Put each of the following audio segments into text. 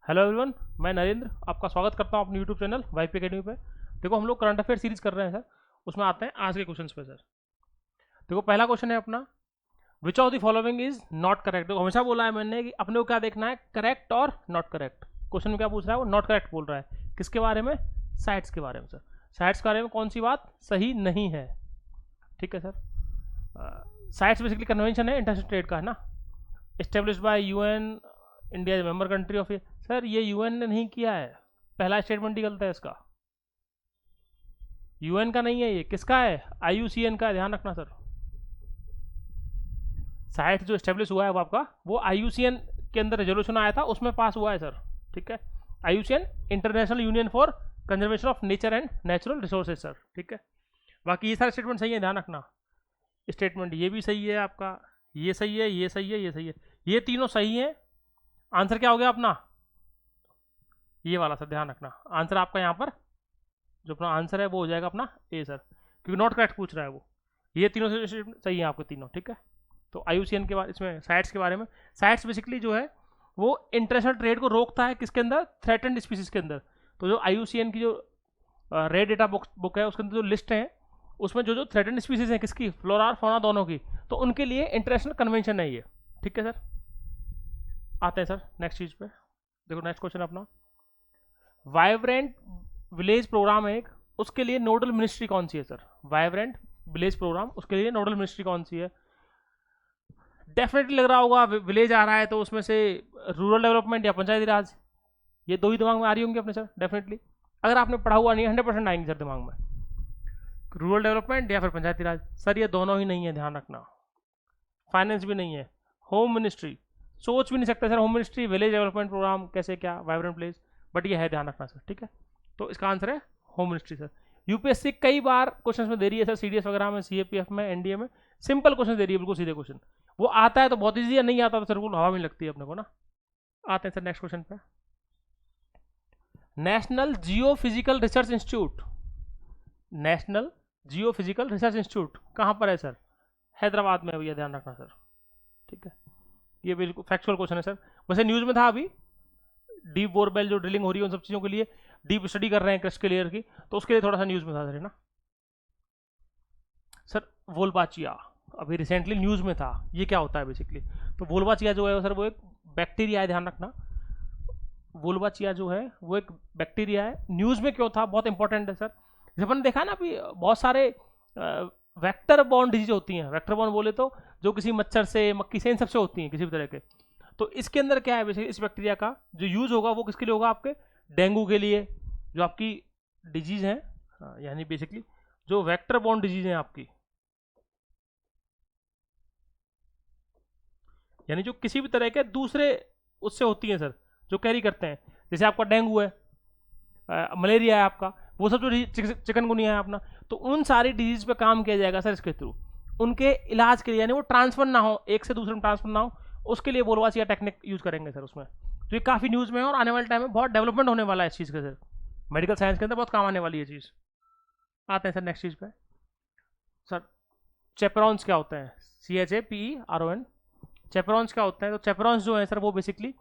Hello everyone, मैं नरेंद्र आपका स्वागत करता हूं अपने यूट्यूब चैनल वाईपी अकेडमी पे। देखो, हम लोग करंट अफेयर सीरीज कर रहे हैं सर। उसमें आते हैं आज के क्वेश्चंस पे सर। देखो, पहला क्वेश्चन है अपना, which of the following is not correct. देखो, हमेशा बोला है मैंने कि अपने को क्या देखना है, करेक्ट और नॉट करेक्ट। क्वेश्चन में क्या पूछ रहा है, वो नॉट करेक्ट बोल रहा है। किसके बारे में? साइट्स के बारे में सर। साइट्स के बारे में कौन सी बात सही नहीं है? ठीक है सर। साइट्स बेसिकली कन्वेंशन है इंटरनेशनल ट्रेड का, है ना, establish by UN, India member country of. Sir ये यूएन ने नहीं किया है, पहला स्टेटमेंट ही गलत है इसका। यूएन का नहीं है, ये किसका है? आईयूसीएन का है, ध्यान रखना सर। साइट जो स्टेब्लिश हुआ है वो आपका, वो आईयूसीएन के अंदर रेजोल्यूशन आया था, उसमें पास हुआ है सर। ठीक है, IUCN international union for conservation of nature and natural resources sir. ठीक है, बाकी ये सारे स्टेटमेंट सही है, ध्यान रखना। स्टेटमेंट ये भी सही है आपका, ये सही है, ये सही है, ये सही है, ये तीनों सही है। आंसर क्या हो गया अपना? ये वाला सर, ध्यान रखना। आंसर आपका यहाँ पर जो अपना आंसर है वो हो जाएगा अपना ए सर, क्योंकि नॉट करेक्ट पूछ रहा है वो। ये तीनों से सही है आपके तीनों। ठीक है, तो आईयूसीएन के बारे, इसमें साइट्स के बारे में, साइट्स बेसिकली जो है वो इंटरनेशनल ट्रेड को रोकता है, किसके अंदर? थ्रेटेंड स्पीसीज के अंदर। तो जो आईयूसीएन की जो रेड डेटा बुक है, उसके अंदर जो लिस्ट है, उसमें जो जो थ्रेटेंड स्पीसीज हैं, किसकी? फ्लोरा और फौना दोनों की, तो उनके लिए इंटरनेशनल कन्वेंशन है ये। ठीक है सर, आते हैं सर नेक्स्ट चीज पे। देखो, नेक्स्ट क्वेश्चन अपना, वाइब्रेंट विलेज प्रोग्राम है एक, उसके लिए नोडल मिनिस्ट्री कौन सी है सर? वाइब्रेंट विलेज प्रोग्राम, उसके लिए नोडल मिनिस्ट्री कौन सी है? डेफिनेटली लग रहा होगा, विलेज आ रहा है तो उसमें से रूरल डेवलपमेंट या पंचायती राज, ये दो ही दिमाग में आ रही होंगी अपने सर डेफिनेटली। अगर आपने पढ़ा हुआ नहीं है, 100% आएंगे सर दिमाग में, रूरल डेवलपमेंट या फिर पंचायती राज। सर ये दोनों ही नहीं है, ध्यान रखना। फाइनेंस भी नहीं है, होम मिनिस्ट्री, सोच भी नहीं सकते sir home ministry village development programme कैसे, क्या वाइब्रेंट विलेज, बट ये है, ध्यान रखना सर। ठीक है, तो इसका आंसर है होम मिनिस्ट्री सर। यूपीएससी कई बार क्वेश्चन में दे रही है सर, सीडीएस वगैरह में, सीएपीएफ में, एनडीए में, सिंपल क्वेश्चन दे रही है, बिल्कुल सीधे क्वेश्चन। वो आता है तो बहुत ईजी है, नहीं आता तो सर बिल्कुल हवा में लगती है अपने को ना। आते हैं सर नेक्स्ट क्वेश्चन पे। नेशनल जियो फिजिकल रिसर्च इंस्टीट्यूट, नेशनल जियो फिजिकल रिसर्च इंस्टीट्यूट कहाँ पर है सर? हैदराबाद में, भैया ध्यान रखना सर। ठीक है, ये बिल्कुल फैक्चुअल क्वेश्चन है सर। वैसे न्यूज में था अभी, डीप बोरवेल जो ड्रिलिंग हो रही है उन सब चीज़ों के लिए, डीप स्टडी कर रहे हैं क्रस्ट के लेयर की, तो उसके लिए थोड़ा सा न्यूज़ में था सर, है ना सर। वोल्बाचिया अभी रिसेंटली न्यूज़ में था, ये क्या होता है बेसिकली? तो वोल्बाचिया जो है सर, वो एक बैक्टीरिया है, ध्यान रखना। वोल्बाचिया जो है वो एक बैक्टीरिया है। न्यूज़ में क्यों था, बहुत इंपॉर्टेंट है सर। जैसे अपन ने देखा ना अभी, बहुत सारे वेक्टर बॉर्न डिजीज होती हैं। वेक्टर बॉर्न बोले तो जो किसी मच्छर से, मक्खी से, इन सबसे होती हैं किसी भी तरह के। तो इसके अंदर क्या है बेसिकली, इस बैक्टीरिया का जो यूज होगा वो किसके लिए होगा? आपके डेंगू के लिए, जो आपकी डिजीज है, यानी बेसिकली जो वेक्टर बॉर्न डिजीज है आपकी, यानी जो किसी भी तरह के दूसरे उससे होती हैं सर, जो कैरी करते हैं। जैसे आपका डेंगू है, मलेरिया है आपका, वो सब जो चिकनगुनिया है अपना, तो उन सारी डिजीज पे काम किया जाएगा सर इसके थ्रू, उनके इलाज के लिए, यानी वो ट्रांसफर ना हो, एक से दूसरे में ट्रांसफर ना हो, उसके लिए बोलवासिया टेक्निक यूज करेंगे सर उसमें। तो ये काफ़ी न्यूज़ में है और आने वाले टाइम में बहुत डेवलपमेंट होने वाला है इस चीज़ के सर। मेडिकल साइंस के अंदर बहुत काम आने वाली है चीज़। आते हैं सर नेक्स्ट चीज़ पे सर। चेपरॉन्स क्या होते हैं? CHAPERON, चेपरॉन्स क्या होते हैं? तो चेपरॉन्स जो है सर, वो बेसिकली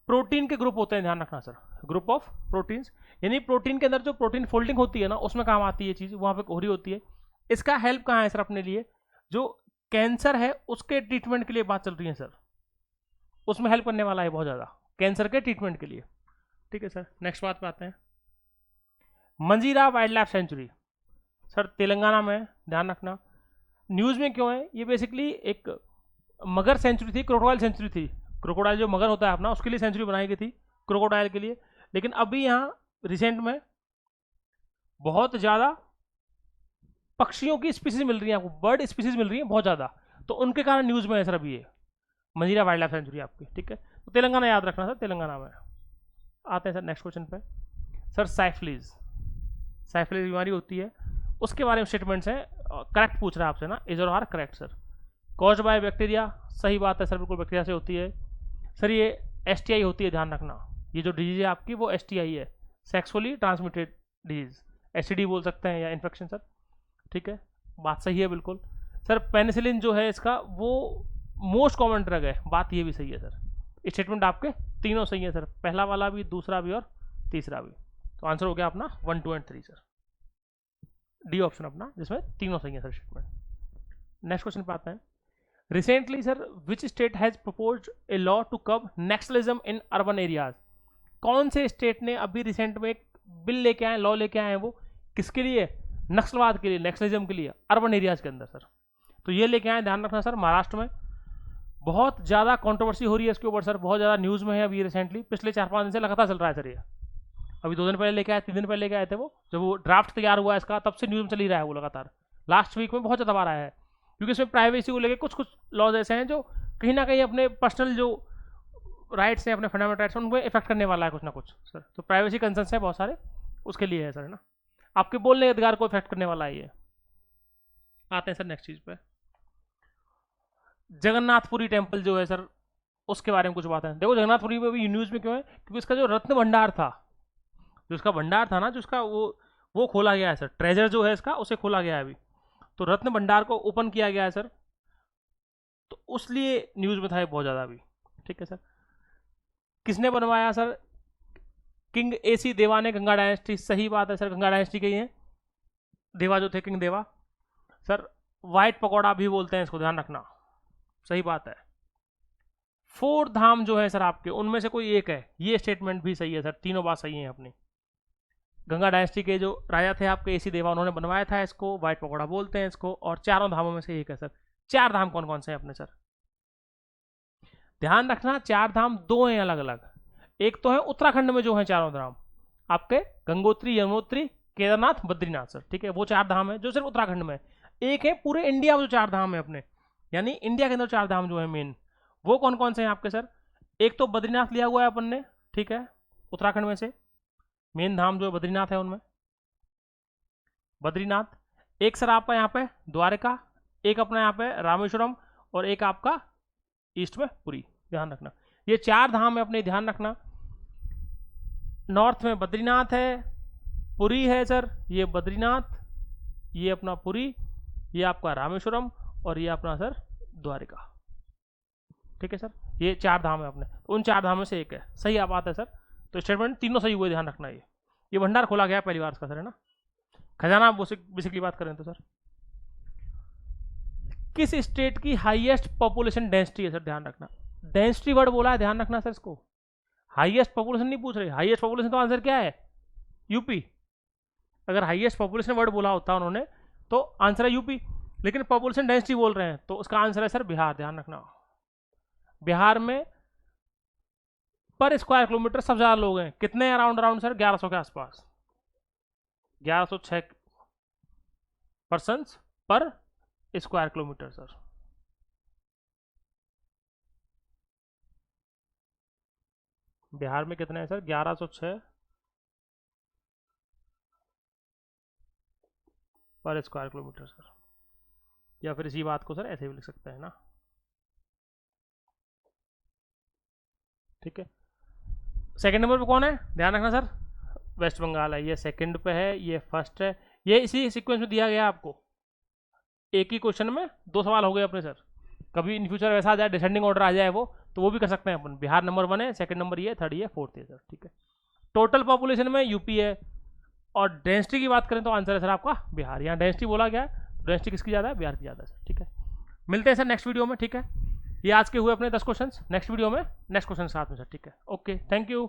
प्रोटीन के ग्रुप होते हैं, ध्यान रखना सर। ग्रुप ऑफ प्रोटीन्स, यानी प्रोटीन के अंदर जो प्रोटीन फोल्डिंग होती है ना, उसमें काम आती है ये चीज़, वहाँ पे हो रही होती है। इसका हेल्प कहाँ है सर अपने लिए? जो कैंसर है उसके ट्रीटमेंट के लिए बात चल रही है सर, उसमें हेल्प करने वाला है बहुत ज़्यादा, कैंसर के ट्रीटमेंट के लिए। ठीक है सर, नेक्स्ट बात पे आते हैं। मंजीरा wild life sanctuary sir Telangana में है, ध्यान रखना। न्यूज़ में क्यों है? ये बेसिकली एक मगर सेंचुरी थी, क्रोकोडाइल सेंचुरी थी। क्रोकोडाइल जो मगर होता है अपना, उसके लिए सेंचुरी बनाई गई थी, क्रोकोडाइल के लिए। लेकिन अभी यहाँ रिसेंट में बहुत ज़्यादा पक्षियों की स्पीसीज मिल रही है आपको, बर्ड स्पीसीज मिल रही है बहुत ज़्यादा, तो उनके कारण न्यूज़ में है सर अभी ये मंजीरा वाइल्ड लाइफ सेंचुरी आपकी। ठीक है, तो तेलंगाना याद रखना सर, तेलंगाना में। आते हैं सर नेक्स्ट क्वेश्चन पे सर। साइफिलीज, साइफिलीज बीमारी होती है, उसके बारे में स्टेटमेंट्स हैं, करेक्ट पूछ रहा है आपसे ना, is or are correct sir. Cause by bacteria, सही बात है सर, बिल्कुल बैक्टीरिया से होती है सर। ये STI होती है, ध्यान रखना। ये जो डिजीज है आपकी वो STI है, सेक्सुअली ट्रांसमिटेड डिजीज, STD बोल सकते हैं, या इन्फेक्शन सर। ठीक है, बात सही है बिल्कुल सर। पेनिसिलिन जो है इसका, वो मोस्ट कॉमन ड्रग है, बात ये भी सही है सर। स्टेटमेंट आपके तीनों सही है सर, पहला वाला भी, दूसरा भी और तीसरा भी। तो आंसर हो गया अपना 1, 2 एंड 3 सर, डी ऑप्शन अपना, जिसमें तीनों सही है सर स्टेटमेंट। नेक्स्ट क्वेश्चन पे आते हैं। Recently sir which state has proposed a law to curb naxalism in urban areas. कौन से स्टेट ने अभी रिसेंट में एक बिल लेके आए, लॉ लेके आए हैं, वो किसके लिए, नक्सलवाद के लिए, नक्सलिज्म के लिए, अर्बन एरियाज के अंदर सर। तो ये लेके आए, ध्यान रखना सर, महाराष्ट्र में बहुत ज़्यादा कंट्रोवर्सी हो रही है इसके ऊपर सर, बहुत ज़्यादा न्यूज़ में है अभी रिसेंटली, पिछले 4-5 दिन से लगातार चल रहा है सर ये। अभी 2 दिन पहले लेके आए, 3 दिन पहले लेके आए थे वो, जब वो ड्राफ्ट तैयार हुआ इसका, तब से न्यूज़ में चल ही रहा है वो लगातार। लास्ट वीक में बहुत ज़्यादा बार आया है, क्योंकि इसमें प्राइवेसी को लेकर कुछ कुछ लॉज ऐसे हैं जो कहीं ना कहीं अपने पर्सनल जो राइट्स हैं, अपने फंडामेंटल राइट्स हैं, उनको इफेक्ट करने वाला है कुछ ना कुछ सर। तो प्राइवेसी कंसर्न्स है बहुत सारे, उसके लिए है सर, है ना, आपके बोलने के अधिकार को इफेक्ट करने वाला है ये। आते हैं सर नेक्स्ट चीज़ पे, जगन्नाथपुरी टेम्पल जो है सर, उसके बारे में कुछ बात है। देखो जगन्नाथपुरी में भी न्यूज़ में क्यों है, क्योंकि इसका जो रत्न भंडार था, जो इसका भंडार था ना, जो इसका वो खोला गया है सर, ट्रेजर जो है इसका, उसे खोला गया है अभी। तो रत्न भंडार को ओपन किया गया है सर, तो उसलिए न्यूज़ में था ये बहुत ज़्यादा अभी। ठीक है सर, किसने बनवाया सर, किंग एसी देवा ने, गंगा डायनेस्टी, सही बात है सर, गंगा डायनेस्टी के ही है देवा जो थे, किंग देवा सर। वाइट पकौड़ा भी बोलते हैं इसको, ध्यान रखना, सही बात है। 4 धाम जो है सर आपके, उनमें से कोई एक है, ये स्टेटमेंट भी सही है सर, तीनों बात सही है अपनी। गंगा डायनेस्टी के जो राजा थे आपके एसी देवा, उन्होंने बनवाया था इसको, वाइट पकौड़ा बोलते हैं इसको, और 4 धामों में से एक है सर। 4 धाम कौन कौन से हैं अपने सर, ध्यान रखना, 4 धाम 2 हैं अलग अलग। एक तो है उत्तराखंड में जो है 4 धाम आपके, गंगोत्री, यमुनोत्री, केदारनाथ, बद्रीनाथ सर। ठीक है, वो 4 धाम है जो सिर्फ उत्तराखंड में। एक है पूरे इंडिया में जो 4 धाम है अपने, यानी इंडिया के अंदर 4 धाम जो है मेन, वो कौन कौन से हैं आपके सर। एक तो बद्रीनाथ लिया हुआ है अपन ने, ठीक है, उत्तराखंड में से मेन धाम जो है बद्रीनाथ है, उनमें बद्रीनाथ। एक सर आपका यहाँ पे द्वारका, एक अपना यहाँ पे रामेश्वरम, और एक आपका ईस्ट में पुरी, ध्यान रखना। ये 4 धाम है अपने, ध्यान रखना। नॉर्थ में बद्रीनाथ है, पुरी है सर, ये बद्रीनाथ, ये अपना पुरी, ये आपका रामेश्वरम, और ये अपना सर द्वारका। ठीक है सर, ये 4 धाम है अपने, उन 4 धाम में से एक है, सही आप बात है सर। तो स्टेटमेंट तीनों सही हुए, ध्यान रखना। ये भंडार खोला गया पहली बार इसका सर, है ना, खजाना बेसिकली बात करें तो सर। किस स्टेट की हाईएस्ट पॉपुलेशन डेंसिटी है सर, ध्यान रखना, डेंसिटी वर्ड बोला है, ध्यान रखना सर इसको, हाईएस्ट पॉपुलेशन नहीं पूछ रहे। हाईएस्ट पॉपुलेशन तो आंसर क्या है, यूपी। अगर हाईएस्ट पॉपुलेशन वर्ड बोला होता उन्होंने तो आंसर है यूपी, लेकिन पॉपुलेशन डेंसिटी बोल रहे हैं, तो उसका आंसर है सर बिहार, ध्यान रखना। बिहार में पर स्क्वायर किलोमीटर सबसे ज़्यादा लोग हैं, कितने, अराउंड सर 1100 के आसपास, 1106 पर्सन्स पर स्क्वायर किलोमीटर सर। बिहार में कितने हैं सर, 1106 पर स्क्वायर किलोमीटर सर, या फिर इसी बात को सर ऐसे भी लिख सकते हैं ना। ठीक है, सेकंड नंबर पे कौन है, ध्यान रखना सर, वेस्ट बंगाल है, ये सेकंड पे है, ये फर्स्ट है। ये इसी सीक्वेंस में दिया गया आपको, एक ही क्वेश्चन में 2 सवाल हो गए अपने सर। कभी इन फ्यूचर वैसा आ जाए, डिसेंडिंग ऑर्डर आ जाए वो, तो वो भी कर सकते हैं अपन। बिहार नंबर 1 है, सेकंड नंबर ये, थर्ड ये, फोर्थ ये सर। ठीक है, टोटल पॉपुलेशन में यूपी है, और डेंसिटी की बात करें तो आंसर है सर आपका बिहार। यहाँ डेंसिटी बोला गया है, डेंसिटी किसकी ज़्यादा है, बिहार की ज़्यादा है सर। ठीक है, मिलते हैं सर नेक्स्ट वीडियो में। ठीक है, ये आज के हुए अपने 10 क्वेश्चन, नेक्स्ट वीडियो में नेक्स्ट क्वेश्चन साथ में सर। ठीक है, ओके, थैंक यू।